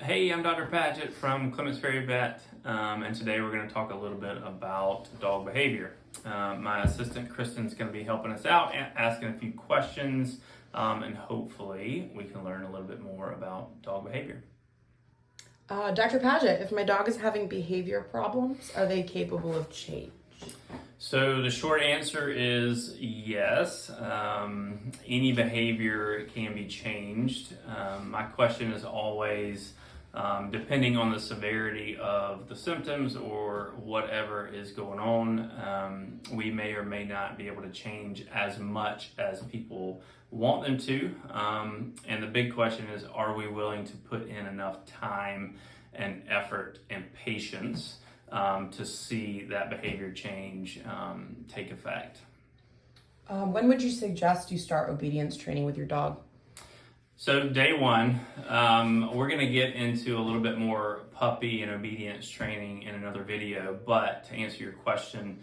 Hey, I'm Dr. Padgett from Clements Ferry Vet, and today we're going to talk a little bit about dog behavior. My assistant Kristen's going to be helping us out, asking a few questions, and hopefully we can learn a little bit more about dog behavior. Dr. Padgett, if my dog is having behavior problems, are they capable of change? So the short answer is yes. Any behavior can be changed. My question is always, depending on the severity of the symptoms or whatever is going on, we may or may not be able to change as much as people want them to. And the big question is, are we willing to put in enough time and effort and patience to see that behavior change take effect? When would you suggest you start obedience training with your dog? So day one, we're going to get into a little bit more puppy and obedience training in another video, but to answer your question,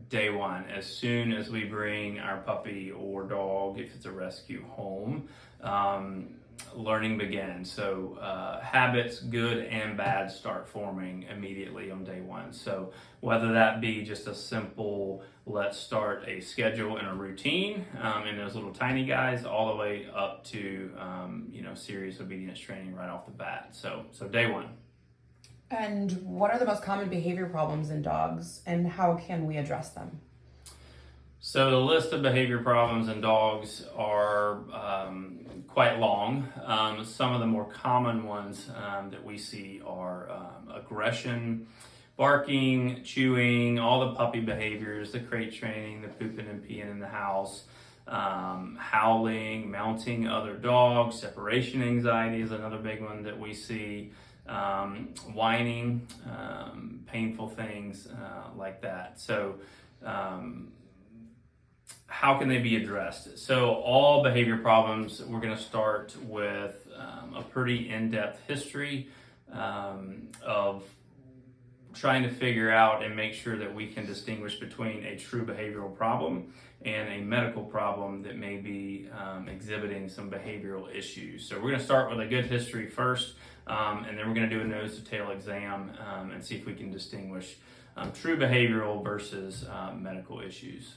day one, as soon as we bring our puppy or dog, if it's a rescue, home, learning begins. So habits, good and bad, start forming immediately on day one. So whether that be just a simple, let's start a schedule and a routine in those little tiny guys, all the way up to serious obedience training right off the bat. So day one. And what are the most common behavior problems in dogs, and how can we address them? So the list of behavior problems in dogs are quite long. Some of the more common ones that we see are aggression, barking, chewing, all the puppy behaviors, the crate training, the pooping and peeing in the house, howling, mounting other dogs, separation anxiety is another big one that we see, whining, painful things like that. So how can they be addressed? So all behavior problems, we're going to start with a pretty in-depth history of trying to figure out and make sure that we can distinguish between a true behavioral problem and a medical problem that may be exhibiting some behavioral issues. So we're going to start with a good history first, and then we're going to do a nose-to-tail exam and see if we can distinguish true behavioral versus medical issues.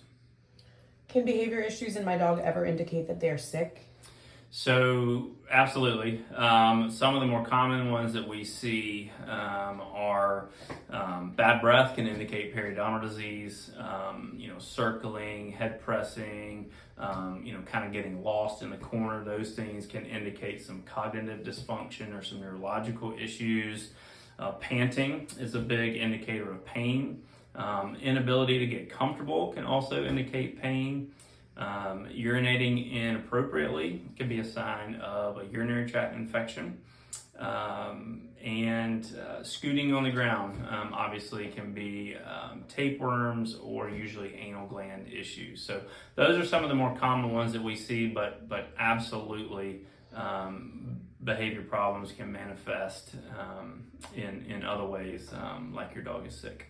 Can behavior issues in my dog ever indicate that they're sick? So absolutely. Some of the more common ones that we see are bad breath can indicate periodontal disease, circling, head pressing, kind of getting lost in the corner. Those things can indicate some cognitive dysfunction or some neurological issues. Panting is a big indicator of pain. Inability to get comfortable can also indicate pain. Urinating inappropriately can be a sign of a urinary tract infection. And scooting on the ground obviously can be tapeworms or usually anal gland issues. So those are some of the more common ones that we see, but absolutely behavior problems can manifest in other ways, like your dog is sick.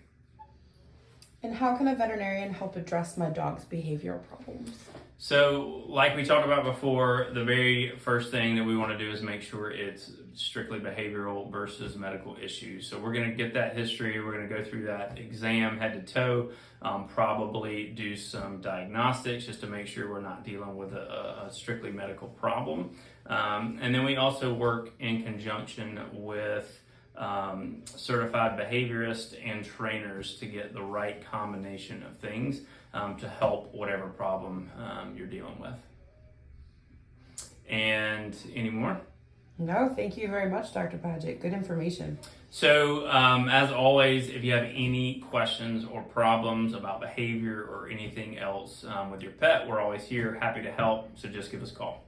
And how can a veterinarian help address my dog's behavioral problems? So, like we talked about before, the very first thing that we want to do is make sure it's strictly behavioral versus medical issues. So we're going to get that history, we're going to go through that exam head to toe, probably do some diagnostics just to make sure we're not dealing with a strictly medical problem. And then we also work in conjunction with certified behaviorists and trainers to get the right combination of things to help whatever problem you're dealing with. And any more? No, thank you very much, Dr. Padgett. Good information. So as always, if you have any questions or problems about behavior or anything else with your pet, we're always here, happy to help. So just give us a call.